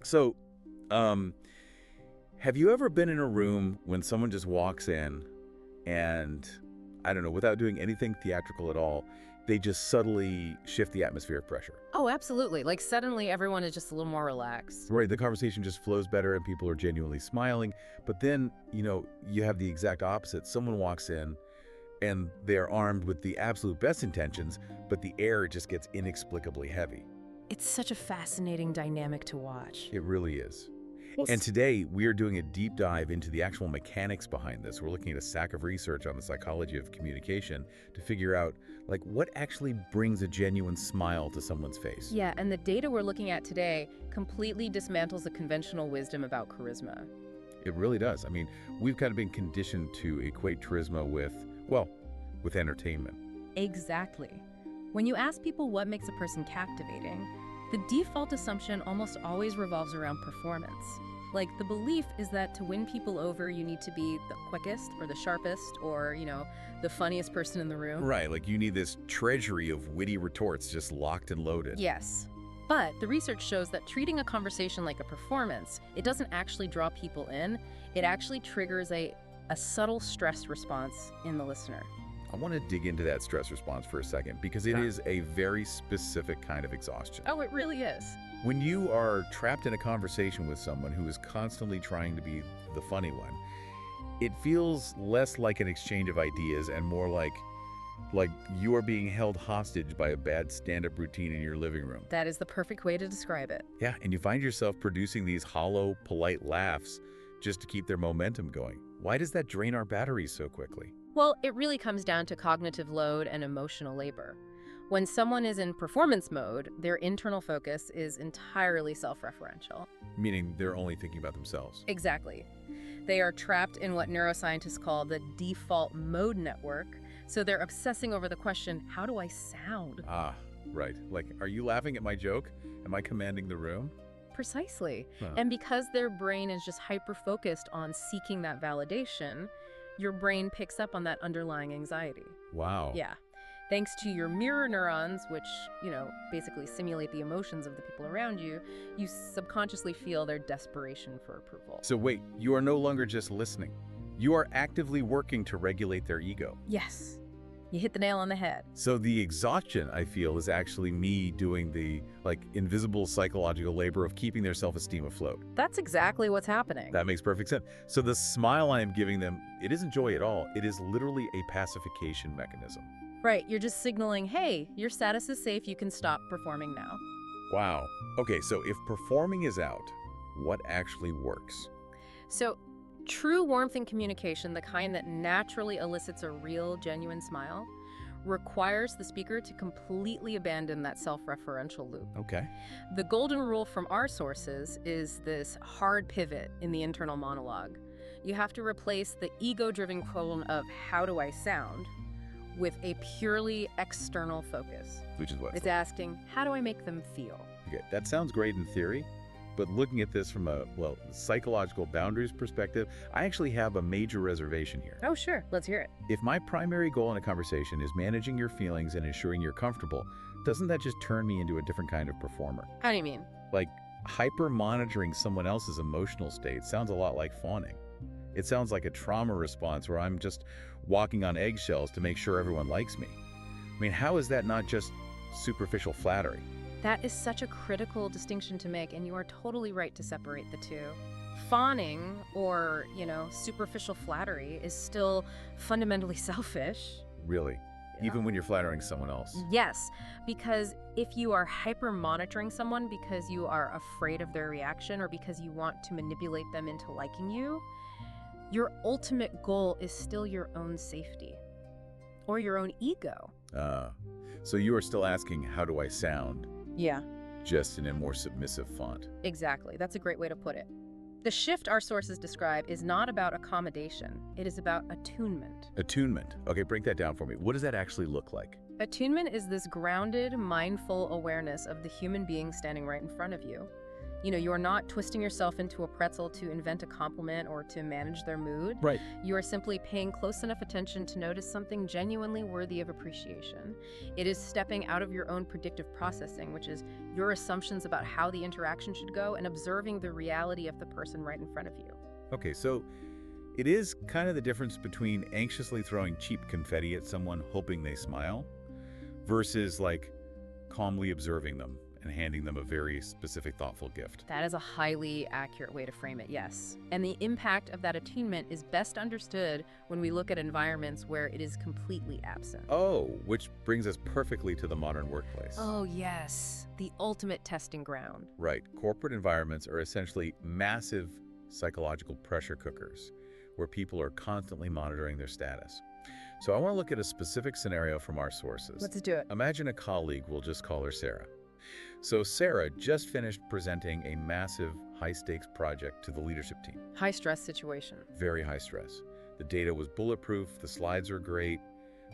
So, um, have you ever been in a room when someone just walks in and, I don't know, without doing anything theatrical at all, they just subtly shift the atmospheric pressure? Oh, absolutely. Like suddenly everyone is just a little more relaxed. Right, the conversation just flows better and people are genuinely smiling. But then, you have the exact opposite. Someone walks in and they're armed with the absolute best intentions, but the air just gets inexplicably heavy. It's such a fascinating dynamic to watch. It really is. Well, And today, we are doing a deep dive into the actual mechanics behind this. We're looking at a stack of research on the psychology of communication to figure out, what actually brings a genuine smile to someone's face. Yeah, and the data we're looking at today completely dismantles the conventional wisdom about charisma. It really does. I mean, we've kind of been conditioned to equate charisma with entertainment. Exactly. When you ask people what makes a person captivating, the default assumption almost always revolves around performance. Like, the belief is that to win people over, you need to be the quickest or the sharpest or, the funniest person in the room. Right, you need this treasury of witty retorts just locked and loaded. Yes. But the research shows that treating a conversation like a performance, it doesn't actually draw people in. It actually triggers a subtle stress response in the listener. I want to dig into that stress response for a second because it is a very specific kind of exhaustion. Oh, it really is. When you are trapped in a conversation with someone who is constantly trying to be the funny one, it feels less like an exchange of ideas and more like you are being held hostage by a bad stand-up routine in your living room. That is the perfect way to describe it. Yeah, and you find yourself producing these hollow, polite laughs just to keep their momentum going. Why does that drain our batteries so quickly? Well, it really comes down to cognitive load and emotional labor. When someone is in performance mode, their internal focus is entirely self-referential. Meaning they're only thinking about themselves. Exactly. They are trapped in what neuroscientists call the default mode network, so they're obsessing over the question, how do I sound? Ah, right. Are you laughing at my joke? Am I commanding the room? Precisely. Huh. And because their brain is just hyper-focused on seeking that validation, your brain picks up on that underlying anxiety. Wow. Yeah. Thanks to your mirror neurons, which, basically simulate the emotions of the people around you, you subconsciously feel their desperation for approval. So wait, you are no longer just listening. You are actively working to regulate their ego. Yes. You hit the nail on the head. So the exhaustion, I feel, is actually me doing the, invisible psychological labor of keeping their self-esteem afloat. That's exactly what's happening. That makes perfect sense. So the smile I am giving them, it isn't joy at all. It is literally a pacification mechanism. Right, you're just signaling, hey, your status is safe, you can stop performing now. Wow. Okay, so if performing is out, what actually works? So, true warmth in communication, the kind that naturally elicits a real, genuine smile, requires the speaker to completely abandon that self-referential loop. Okay. The golden rule from our sources is this hard pivot in the internal monologue. You have to replace the ego-driven tone of how do I sound with a purely external focus. Which is what? It's asking, how do I make them feel? Okay, that sounds great in theory, but looking at this from a, psychological boundaries perspective, I actually have a major reservation here. Oh, sure. Let's hear it. If my primary goal in a conversation is managing your feelings and ensuring you're comfortable, doesn't that just turn me into a different kind of performer? How do you mean? Hyper-monitoring someone else's emotional state sounds a lot like fawning. It sounds like a trauma response where I'm just walking on eggshells to make sure everyone likes me. I mean, how is that not just superficial flattery? That is such a critical distinction to make, and you are totally right to separate the two. Fawning, or, superficial flattery, is still fundamentally selfish. Really? Yeah. Even when you're flattering someone else? Yes, because if you are hyper-monitoring someone because you are afraid of their reaction or because you want to manipulate them into liking you, your ultimate goal is still your own safety or your own ego. So you are still asking, how do I sound? Yeah. Just in a more submissive font. Exactly. That's a great way to put it. The shift our sources describe is not about accommodation. It is about attunement. Attunement. Okay, break that down for me. What does that actually look like? Attunement is this grounded, mindful awareness of the human being standing right in front of you. You are not twisting yourself into a pretzel to invent a compliment or to manage their mood. Right. You are simply paying close enough attention to notice something genuinely worthy of appreciation. It is stepping out of your own predictive processing, which is your assumptions about how the interaction should go, and observing the reality of the person right in front of you. Okay, so it is kind of the difference between anxiously throwing cheap confetti at someone hoping they smile versus like calmly observing them and handing them a very specific, thoughtful gift. That is a highly accurate way to frame it, yes. And the impact of that attunement is best understood when we look at environments where it is completely absent. Oh, which brings us perfectly to the modern workplace. Oh, yes. The ultimate testing ground. Right. Corporate environments are essentially massive psychological pressure cookers where people are constantly monitoring their status. So I want to look at a specific scenario from our sources. Let's do it. Imagine a colleague, we'll just call her Sarah. So Sarah just finished presenting a massive high-stakes project to the leadership team. High-stress situation. Very high stress. The data was bulletproof, the slides were great,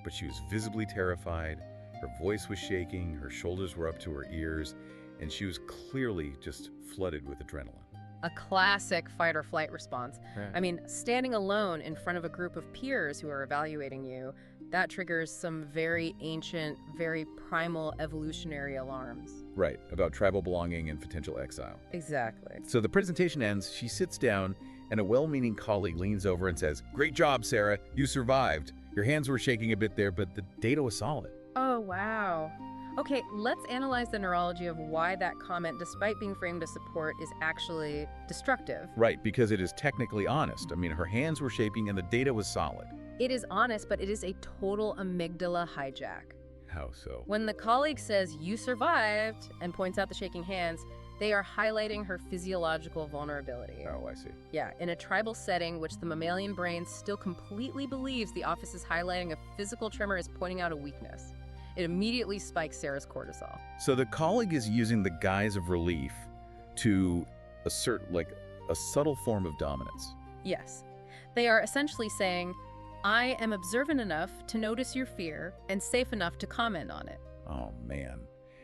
but she was visibly terrified. Her voice was shaking, her shoulders were up to her ears, and she was clearly just flooded with adrenaline. A classic fight or flight response. Right. I mean, standing alone in front of a group of peers who are evaluating you, that triggers some very ancient, very primal evolutionary alarms. Right, about tribal belonging and potential exile. Exactly. So the presentation ends, she sits down, and a well-meaning colleague leans over and says, "Great job, Sarah, you survived. Your hands were shaking a bit there, but the data was solid." Oh, wow. Okay, let's analyze the neurology of why that comment, despite being framed as support, is actually destructive. Right, because it is technically honest. I mean, her hands were shaking and the data was solid. It is honest, but it is a total amygdala hijack. How so? When the colleague says, "You survived," and points out the shaking hands, they are highlighting her physiological vulnerability. Oh, I see. Yeah, in a tribal setting, which the mammalian brain still completely believes the office is highlighting a physical tremor is pointing out a weakness. It immediately spikes Sarah's cortisol. So the colleague is using the guise of relief to assert like a subtle form of dominance. Yes. They are essentially saying, "I am observant enough to notice your fear and safe enough to comment on it." Oh man,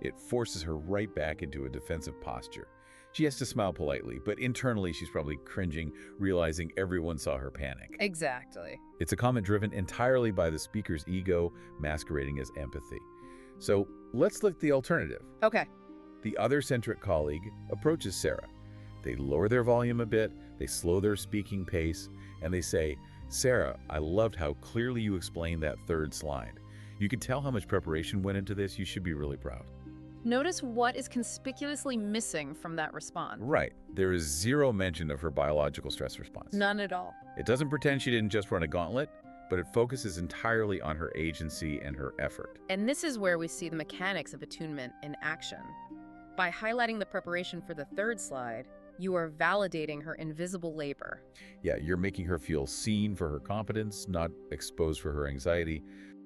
it forces her right back into a defensive posture. She has to smile politely, but internally she's probably cringing, realizing everyone saw her panic. Exactly. It's a comment driven entirely by the speaker's ego masquerading as empathy. So let's look at the alternative. Okay. The other-centric colleague approaches Sarah. They lower their volume a bit, they slow their speaking pace, and they say, "Sarah, I loved how clearly you explained that third slide. You can tell how much preparation went into this. You should be really proud." Notice what is conspicuously missing from that response. Right. There is zero mention of her biological stress response. None at all. It doesn't pretend she didn't just run a gauntlet, but it focuses entirely on her agency and her effort. And this is where we see the mechanics of attunement in action. By highlighting the preparation for the third slide, you are validating her invisible labor. Yeah, you're making her feel seen for her competence, not exposed for her anxiety.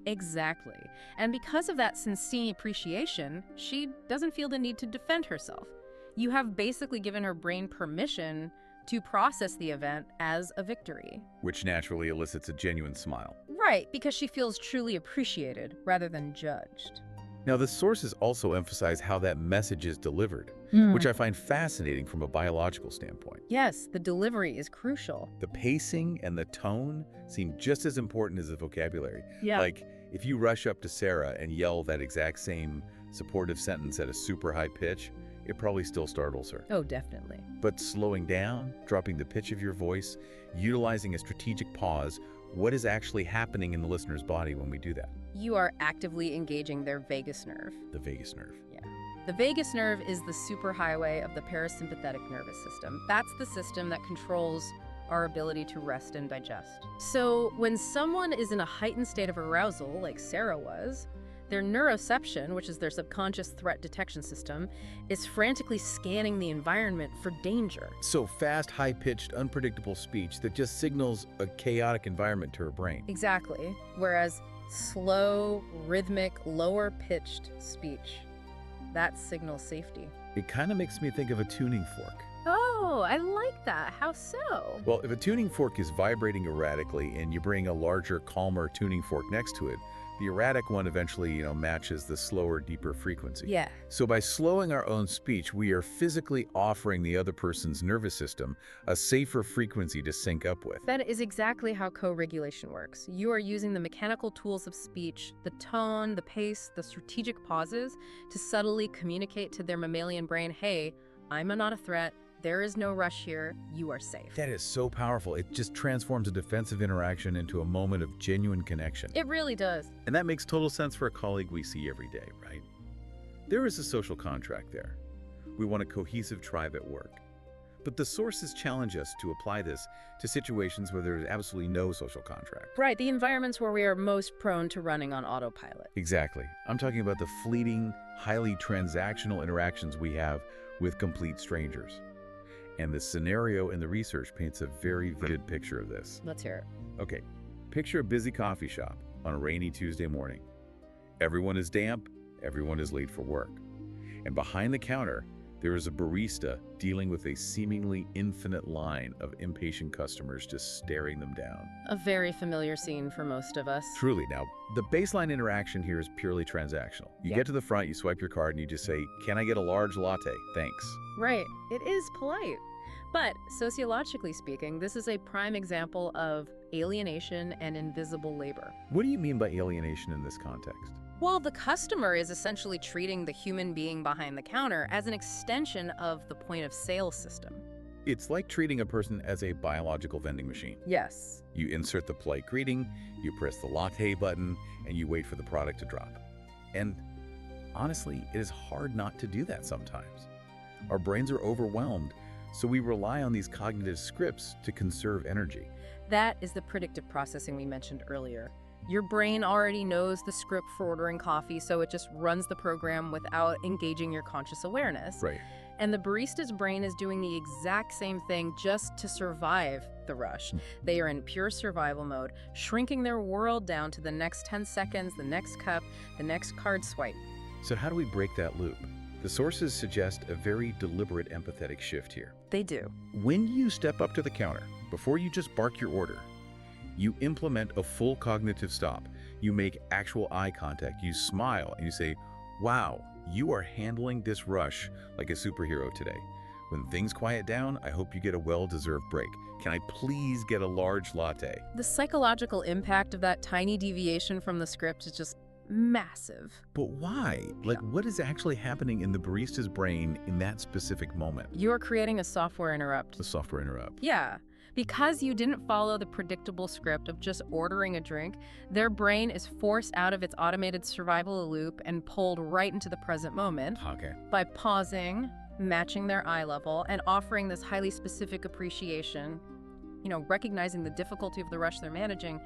Exactly. And because of that sincere appreciation, she doesn't feel the need to defend herself. You have basically given her brain permission to process the event as a victory. Which naturally elicits a genuine smile. Right, because she feels truly appreciated rather than judged. Now, the sources also emphasize how that message is delivered, which I find fascinating from a biological standpoint. Yes, the delivery is crucial. The pacing and the tone seem just as important as the vocabulary. Yeah. Like, if you rush up to Sarah and yell that exact same supportive sentence at a super high pitch, it probably still startles her. Oh, definitely. But slowing down, dropping the pitch of your voice, utilizing a strategic pause, what is actually happening in the listener's body when we do that? You are actively engaging their vagus nerve. The vagus nerve. Yeah. The vagus nerve is the superhighway of the parasympathetic nervous system. That's the system that controls our ability to rest and digest. So when someone is in a heightened state of arousal, like Sarah was, their neuroception, which is their subconscious threat detection system, is frantically scanning the environment for danger. So fast, high-pitched, unpredictable speech that just signals a chaotic environment to her brain. Exactly. Whereas slow, rhythmic, lower-pitched speech, that signals safety. It kind of makes me think of a tuning fork. Oh, I like that. How so? Well, if a tuning fork is vibrating erratically and you bring a larger, calmer tuning fork next to it, The erratic one eventually, matches the slower, deeper frequency. Yeah. So by slowing our own speech, we are physically offering the other person's nervous system a safer frequency to sync up with. That is exactly how co-regulation works. You are using the mechanical tools of speech, the tone, the pace, the strategic pauses, to subtly communicate to their mammalian brain, hey, I'm not a threat, there is no rush here, you are safe. That is so powerful. It just transforms a defensive interaction into a moment of genuine connection. It really does. And that makes total sense for a colleague we see every day, right? There is a social contract there. We want a cohesive tribe at work. But the sources challenge us to apply this to situations where there is absolutely no social contract. Right, the environments where we are most prone to running on autopilot. Exactly. I'm talking about the fleeting, highly transactional interactions we have with complete strangers. And the scenario in the research paints a very vivid picture of this. Let's hear it. Okay, picture a busy coffee shop on a rainy Tuesday morning. Everyone is damp, everyone is late for work. And behind the counter, there is a barista dealing with a seemingly infinite line of impatient customers just staring them down. A very familiar scene for most of us. Truly. Now, the baseline interaction here is purely transactional. You get to the front, you swipe your card, and you just say, "Can I get a large latte? Thanks." Right, it is polite. But sociologically speaking, this is a prime example of alienation and invisible labor. What do you mean by alienation in this context? Well, the customer is essentially treating the human being behind the counter as an extension of the point of sale system. It's like treating a person as a biological vending machine. Yes. You insert the polite greeting, you press the latte button, and you wait for the product to drop. And honestly, it is hard not to do that sometimes. Our brains are overwhelmed, so we rely on these cognitive scripts to conserve energy. That is the predictive processing we mentioned earlier. Your brain already knows the script for ordering coffee, so it just runs the program without engaging your conscious awareness. Right. And the barista's brain is doing the exact same thing just to survive the rush. They are in pure survival mode, shrinking their world down to the next 10 seconds, the next cup, the next card swipe. So how do we break that loop? The sources suggest a very deliberate empathetic shift here. They do. When you step up to the counter, before you just bark your order, you implement a full cognitive stop. You make actual eye contact. You smile and you say, "Wow, you are handling this rush like a superhero today. When things quiet down, I hope you get a well-deserved break. Can I please get a large latte?" The psychological impact of that tiny deviation from the script is just massive. But why? What is actually happening in the barista's brain in that specific moment? You're creating a software interrupt. The software interrupt. Yeah. Because you didn't follow the predictable script of just ordering a drink, their brain is forced out of its automated survival loop and pulled right into the present moment Okay. by pausing, matching their eye level, and offering this highly specific appreciation. Recognizing the difficulty of the rush they're managing,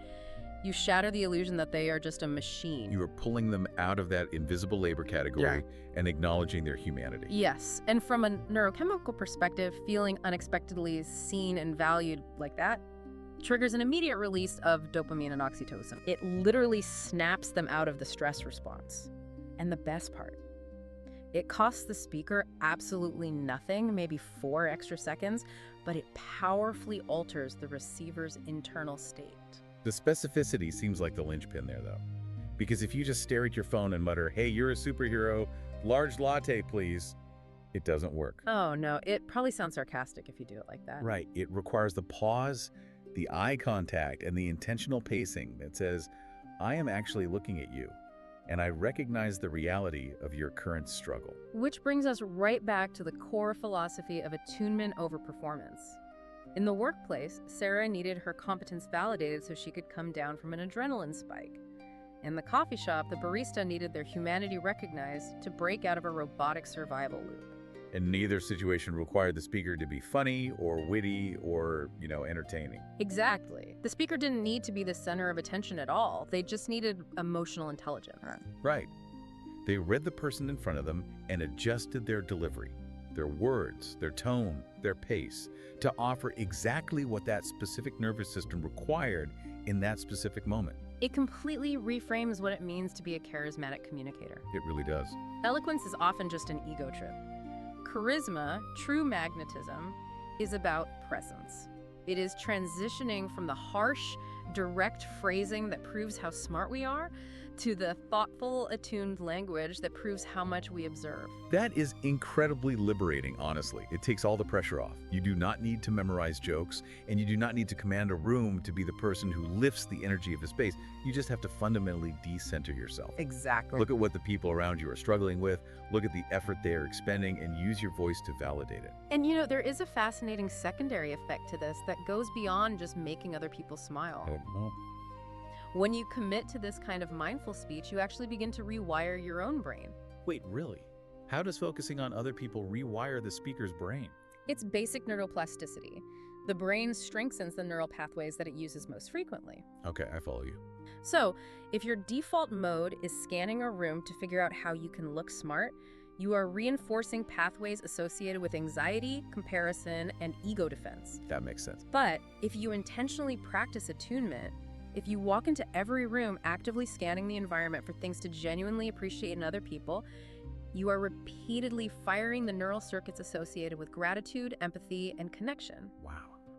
you shatter the illusion that they are just a machine. You are pulling them out of that invisible labor category and acknowledging their humanity. Yes, and from a neurochemical perspective, feeling unexpectedly seen and valued like that triggers an immediate release of dopamine and oxytocin. It literally snaps them out of the stress response. And the best part, it costs the speaker absolutely nothing, maybe 4 extra seconds, but it powerfully alters the receiver's internal state. The specificity seems like the linchpin there, though. Because if you just stare at your phone and mutter, "Hey, you're a superhero, large latte, please," it doesn't work. Oh, no, it probably sounds sarcastic if you do it like that. Right. It requires the pause, the eye contact, and the intentional pacing that says, "I am actually looking at you, and I recognize the reality of your current struggle." Which brings us right back to the core philosophy of attunement over performance. In the workplace, Sarah needed her competence validated so she could come down from an adrenaline spike. In the coffee shop, the barista needed their humanity recognized to break out of a robotic survival loop. And neither situation required the speaker to be funny or witty or, entertaining. Exactly. The speaker didn't need to be the center of attention at all. They just needed emotional intelligence. Right. They read the person in front of them and adjusted their delivery, their words, their tone, their pace, to offer exactly what that specific nervous system required in that specific moment. It completely reframes what it means to be a charismatic communicator. It really does. Eloquence is often just an ego trip. Charisma, true magnetism, is about presence. It is transitioning from the harsh, direct phrasing that proves how smart we are to the thoughtful, attuned language that proves how much we observe. That is incredibly liberating, honestly. It takes all the pressure off. You do not need to memorize jokes, and you do not need to command a room to be the person who lifts the energy of the space. You just have to fundamentally decenter yourself. Exactly. Look at what the people around you are struggling with, look at the effort they are expending, and use your voice to validate it. And you know, there is a fascinating secondary effect to this that goes beyond just making other people smile. Well, When you commit to this kind of mindful speech, you actually begin to rewire your own brain. wait, really? How does focusing on other people rewire the speaker's brain? It's basic neuroplasticity. The brain strengthens the neural pathways that it uses most frequently. Okay, I follow you. So, if your default mode is scanning a room to figure out how you can look smart, you are reinforcing pathways associated with anxiety, comparison, and ego defense. That makes sense. But if you intentionally practice attunement, if you walk into every room actively scanning the environment for things to genuinely appreciate in other people, you are repeatedly firing the neural circuits associated with gratitude, empathy, and connection. Wow.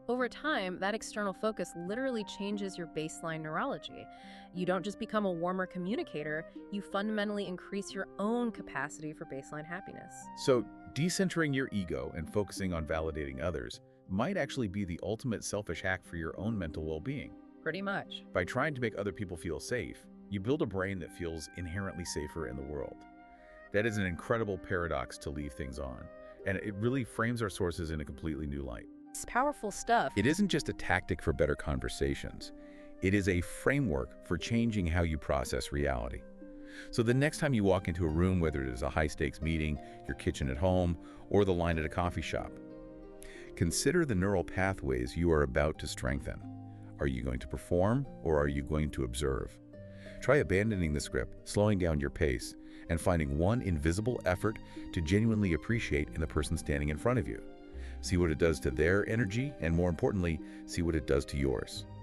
Over time, that external focus literally changes your baseline neurology. You don't just become a warmer communicator, you fundamentally increase your own capacity for baseline happiness. So, decentering your ego and focusing on validating others might actually be the ultimate selfish hack for your own mental well-being. Pretty much. By trying to make other people feel safe, you build a brain that feels inherently safer in the world. That is an incredible paradox to leave things on, and it really frames our sources in a completely new light. It's powerful stuff. It isn't just a tactic for better conversations. It is a framework for changing how you process reality. So the next time you walk into a room, whether it is a high-stakes meeting, your kitchen at home, or the line at a coffee shop, consider the neural pathways you are about to strengthen. Are you going to perform, or are you going to observe? Try abandoning the script, slowing down your pace, and finding one invisible effort to genuinely appreciate in the person standing in front of you. See what it does to their energy, and more importantly, see what it does to yours.